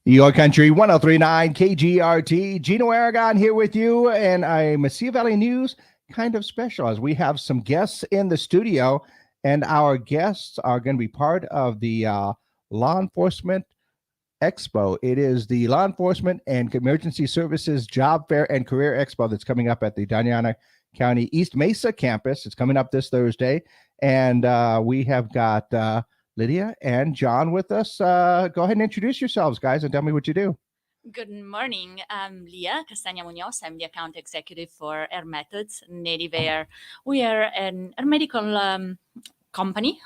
Your Country 1039 KGRT. Gino Aragon here with you, and a Mesilla Valley News kind of special as we have some guests in the studio, and our guests are going to be part of the Law Enforcement Expo. It is the Law Enforcement and Emergency Services Job Fair and Career Expo that's coming up at the Doña County East Mesa campus. It's coming up this Thursday, and we have got Lydia and John with us. Go ahead and introduce yourselves, guys, and tell me what you do. Good morning. I'm Leah Castagna Munoz. I'm the account executive for Air Methods, Native Air. We are a medical company,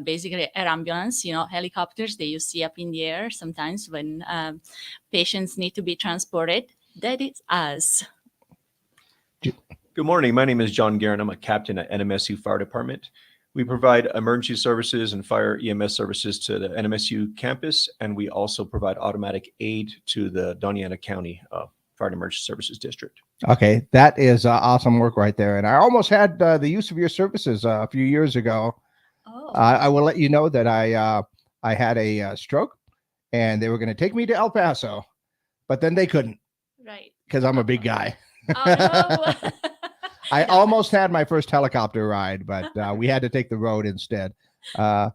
basically air ambulance, helicopters that you see up in the air sometimes when patients need to be transported. That is us. Good morning. My name is John Guerin. I'm a captain at NMSU Fire Department. We provide emergency services and fire EMS services to the NMSU campus, and we also provide automatic aid to the Doña County Fire and Emergency Services District. Okay, that is awesome work right there. And I almost had the use of your services a few years ago. Oh. I will let you know that I had a stroke, and they were going to take me to El Paso, but then they couldn't. Right. Because I'm a big guy. Oh, no. I almost had my first helicopter ride, but we had to take the road instead. That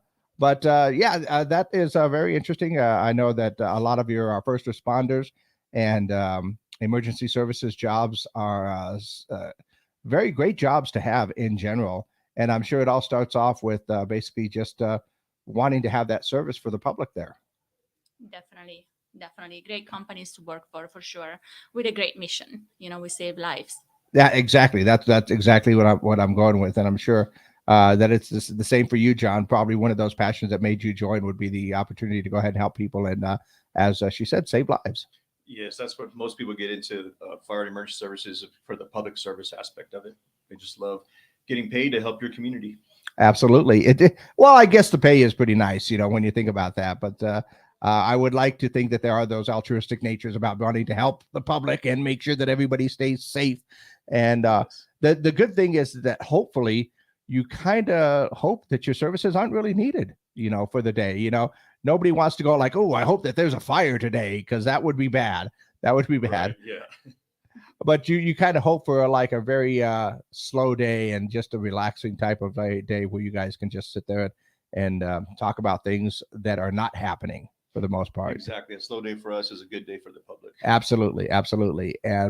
is very interesting. I know that a lot of your first responders and emergency services jobs are very great jobs to have in general. And I'm sure it all starts off with basically just wanting to have that service for the public there. Definitely. Great companies to work for sure, with a great mission. We save lives. Yeah, exactly. That's exactly what I'm going with, and I'm sure that it's the same for you, John. Probably one of those passions that made you join would be the opportunity to go ahead and help people, and as she said, save lives. Yes, that's what most people get into fire and emergency services for, the public service aspect of it. They just love getting paid to help your community. Absolutely. Well, I guess the pay is pretty nice, when you think about that, but. I would like to think that there are those altruistic natures about wanting to help the public and make sure that everybody stays safe. And the good thing is that hopefully you kind of hope that your services aren't really needed, for the day. Nobody wants to go like, oh, I hope that there's a fire today, because that would be bad. That would be bad. Right, yeah. But you kind of hope for like a very slow day and just a relaxing type of a day where you guys can just sit there and talk about things that are not happening. For the most part. Exactly. A slow day for us is a good day for the public. Absolutely.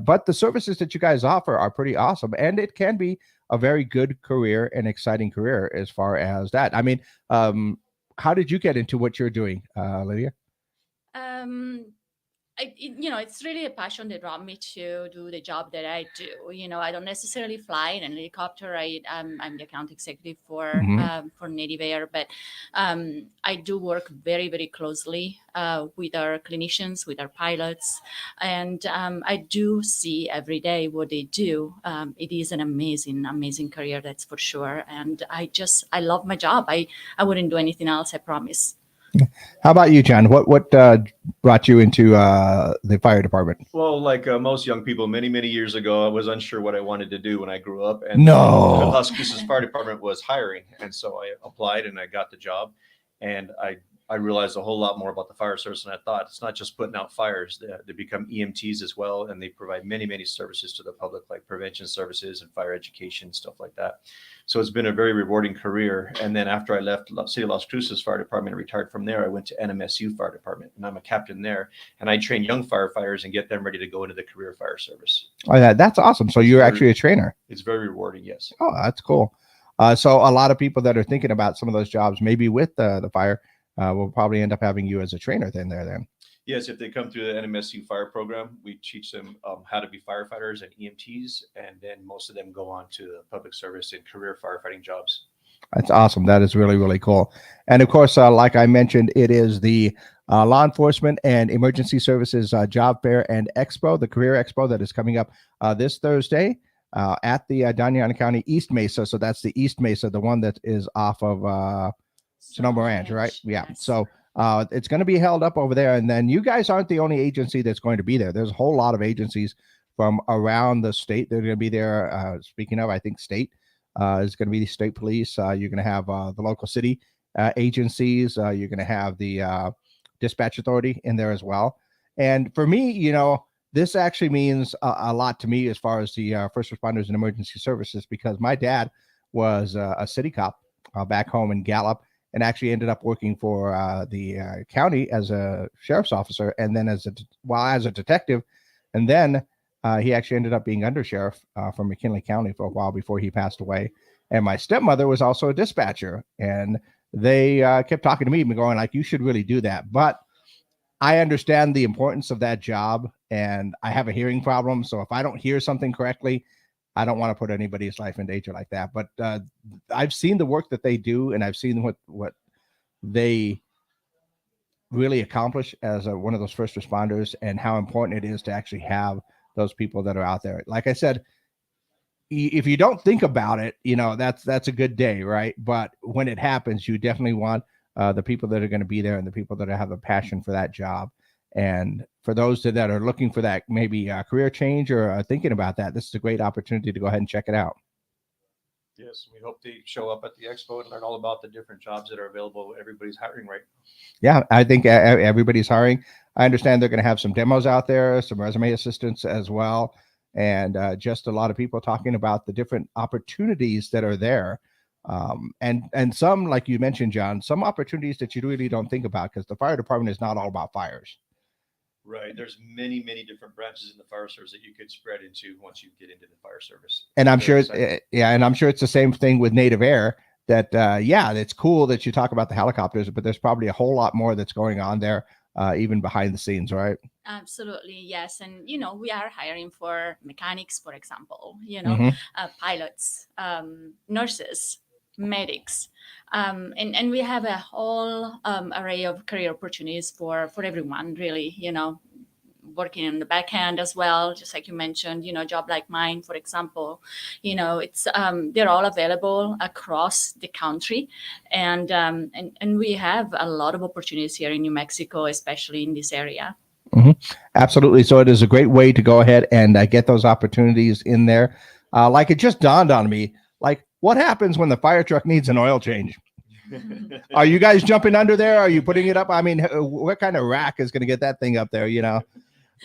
But the services that you guys offer are pretty awesome. And it can be a very good career and exciting career as far as that. I mean, how did you get into what you're doing, Lydia? It's really a passion that brought me to do the job that I do. I don't necessarily fly in a helicopter. I'm the account executive for Native Air, but I do work very, very closely with our clinicians, with our pilots, and I do see every day what they do. It is an amazing career, that's for sure. And I love my job. I wouldn't do anything else, I promise. How about you, John? What brought you into the fire department? Well, like most young people, many years ago, I was unsure what I wanted to do when I grew up. And the Las Cruces Fire Department was hiring, and so I applied and I got the job. And I realized a whole lot more about the fire service than I thought. It's not just putting out fires. They become EMTs as well, and they provide many services to the public, like prevention services and fire education, stuff like that. So it's been a very rewarding career. And then after I left City of Las Cruces Fire Department and retired from there, I went to NMSU Fire Department, and I'm a captain there. And I train young firefighters and get them ready to go into the career fire service. Oh, that's awesome. So you're actually a trainer. It's very rewarding, yes. Oh, that's cool. So a lot of people that are thinking about some of those jobs, maybe with the fire, we'll probably end up having you as a trainer then. Yes, if they come through the NMSU fire program, we teach them how to be firefighters and EMTs, and then most of them go on to the public service and career firefighting jobs. That's awesome. That is really, really cool. And of course, like I mentioned, it is the Law Enforcement and Emergency Services Job Fair and Expo, the Career Expo that is coming up this Thursday at the Doña County East Mesa. So that's the East Mesa, the one that is off of Sonoma Ranch, right? Yeah. Yes. So it's going to be held up over there. And then you guys aren't the only agency that's going to be there. There's a whole lot of agencies from around the state. They're going to be there. Speaking of, I think state is going to be the state police. You're going to have the local city agencies. You're going to have the dispatch authority in there as well. And for me, this actually means a lot to me as far as the first responders and emergency services, because my dad was a city cop back home in Gallup, and actually ended up working for the county as a sheriff's officer, and then as a detective, and then he actually ended up being undersheriff from McKinley County for a while before he passed away. And my stepmother was also a dispatcher, and they kept talking to me and going like, "You should really do that." But I understand the importance of that job, and I have a hearing problem. So if I don't hear something correctly, I don't want to put anybody's life in danger like that. But I've seen the work that they do, and I've seen what they really accomplish as one of those first responders, and how important it is to actually have those people that are out there. Like I said, if you don't think about it, that's a good day, right? But when it happens, you definitely want the people that are going to be there, and the people that have a passion for that job. And for those that are looking for that maybe career change or thinking about that, this is a great opportunity to go ahead and check it out. Yes, we hope to show up at the expo and learn all about the different jobs that are available. Everybody's hiring right now. Yeah, I think everybody's hiring. I understand they're going to have some demos out there, some resume assistants as well, and just a lot of people talking about the different opportunities that are there. And some, like you mentioned, John, some opportunities that you really don't think about, because the fire department is not all about fires. Right. There's many, many different branches in the fire service that you could spread into once you get into the fire service. And I'm sure, and I'm sure it's the same thing with Native Air. That it's cool that you talk about the helicopters, but there's probably a whole lot more that's going on there, even behind the scenes, right? Absolutely, yes. And we are hiring for mechanics, for example. Pilots, nurses, medics, and we have a whole array of career opportunities for everyone, really. Working in the back end as well, just like you mentioned, job like mine, for example, it's they're all available across the country, and we have a lot of opportunities here in New Mexico, especially in this area. Mm-hmm. Absolutely. So it is a great way to go ahead and get those opportunities in there. Like it just dawned on me, like what happens when the fire truck needs an oil change? Are you guys jumping under there? Are you putting it up? I mean, what kind of rack is going to get that thing up there,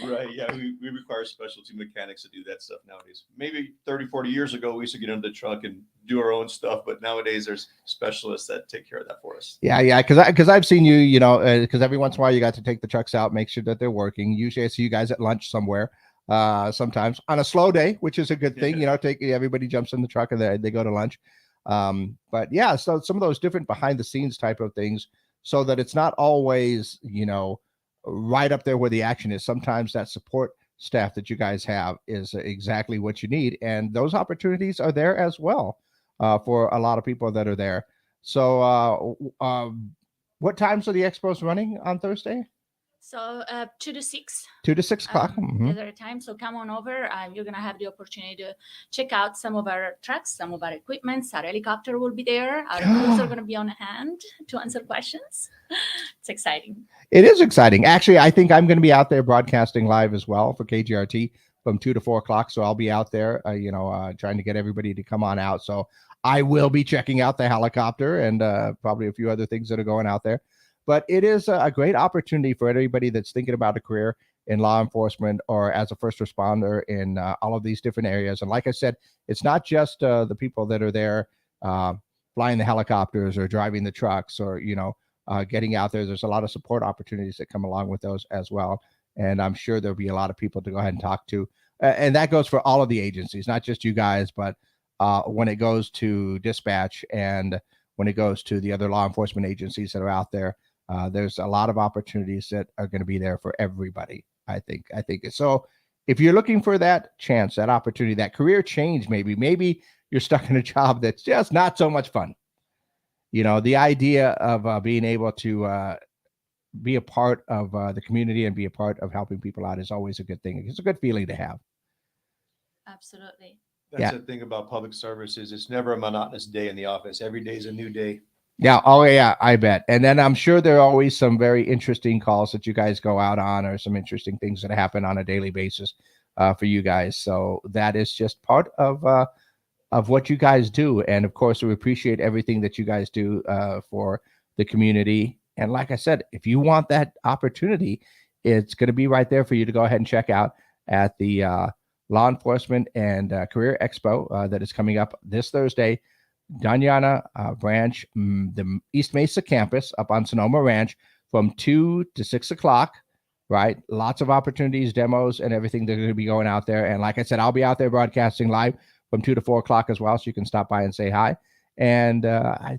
Right. Yeah. We require specialty mechanics to do that stuff nowadays. Maybe 30, 40 years ago, we used to get into the truck and do our own stuff. But nowadays there's specialists that take care of that for us. Yeah. Because I've seen you, because every once in a while you got to take the trucks out, make sure that they're working. Usually I see you guys at lunch somewhere, sometimes on a slow day, which is a good thing. Everybody jumps in the truck and they go to lunch. But yeah, so some of those different behind the scenes type of things, so that it's not always, right up there where the action is. Sometimes that support staff that you guys have is exactly what you need. And those opportunities are there as well for a lot of people that are there. So what times are the expos running on Thursday? So 2 to 6. 2 to 6 o'clock. At a time. So come on over. You're going to have the opportunity to check out some of our trucks, some of our equipment. Our helicopter will be there. Our crews are going to be on hand to answer questions. It's exciting. It is exciting. Actually, I think I'm going to be out there broadcasting live as well for KGRT from 2 to 4 o'clock. So I'll be out there, trying to get everybody to come on out. So I will be checking out the helicopter and probably a few other things that are going out there. But it is a great opportunity for everybody that's thinking about a career in law enforcement or as a first responder in all of these different areas. And like I said, it's not just the people that are there flying the helicopters or driving the trucks or, getting out there. There's a lot of support opportunities that come along with those as well. And I'm sure there'll be a lot of people to go ahead and talk to. And that goes for all of the agencies, not just you guys, but when it goes to dispatch and when it goes to the other law enforcement agencies that are out there. There's a lot of opportunities that are going to be there for everybody. I think so. If you're looking for that chance, that opportunity, that career change, maybe you're stuck in a job that's just not so much fun. The idea of being able to be a part of the community and be a part of helping people out is always a good thing. It's a good feeling to have. Absolutely. That's the thing about public service is it's never a monotonous day in the office. Every day is a new day. Yeah. Oh, yeah. I bet. And then I'm sure there are always some very interesting calls that you guys go out on, or some interesting things that happen on a daily basis for you guys. So that is just part of what you guys do. And of course, we appreciate everything that you guys do for the community. And like I said, if you want that opportunity, it's going to be right there for you to go ahead and check out at the Law Enforcement and Career Expo that is coming up this Thursday. Danyana Branch, the East Mesa campus up on Sonoma Ranch from 2 to 6 o'clock, right? Lots of opportunities, demos, and everything that are going to be going out there. And like I said, I'll be out there broadcasting live from 2 to 4 o'clock as well, so you can stop by and say hi. And I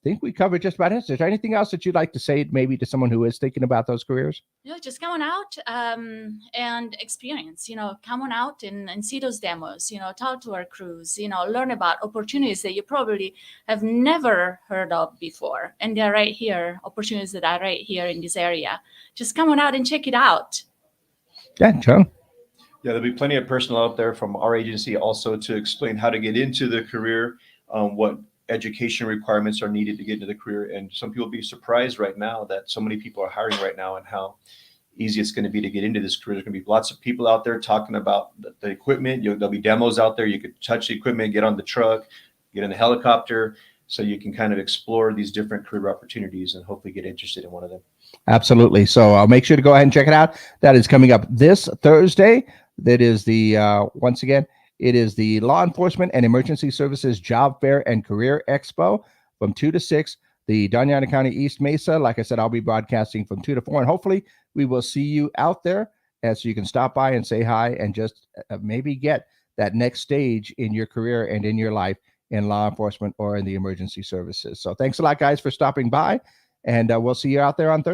think we covered just about it. Is there anything else that you'd like to say maybe to someone who is thinking about those careers? Just come on out and experience, come on out and see those demos, talk to our crews, learn about opportunities that you probably have never heard of before. And they're right here, opportunities that are right here in this area. Just come on out and check it out. Yeah, Joe. Yeah, there'll be plenty of personnel out there from our agency also to explain how to get into the career, what education requirements are needed to get into the career. And some people will be surprised right now that so many people are hiring right now and how easy it's going to be to get into this career. There's going to be lots of people out there talking about the equipment. There'll be demos out there. You could touch the equipment, get on the truck, get in the helicopter, so you can kind of explore these different career opportunities and hopefully get interested in one of them. Absolutely. So I'll make sure to go ahead and check it out. That is coming up this Thursday. That is the, once again, it is the Law Enforcement and Emergency Services Job Fair and Career Expo from 2 to 6. The Danyana County East Mesa. Like I said, I'll be broadcasting from 2 to 4, and hopefully we will see you out there, and so you can stop by and say hi and just maybe get that next stage in your career and in your life in law enforcement or in the emergency services. So thanks a lot, guys, for stopping by, and we'll see you out there on Thursday.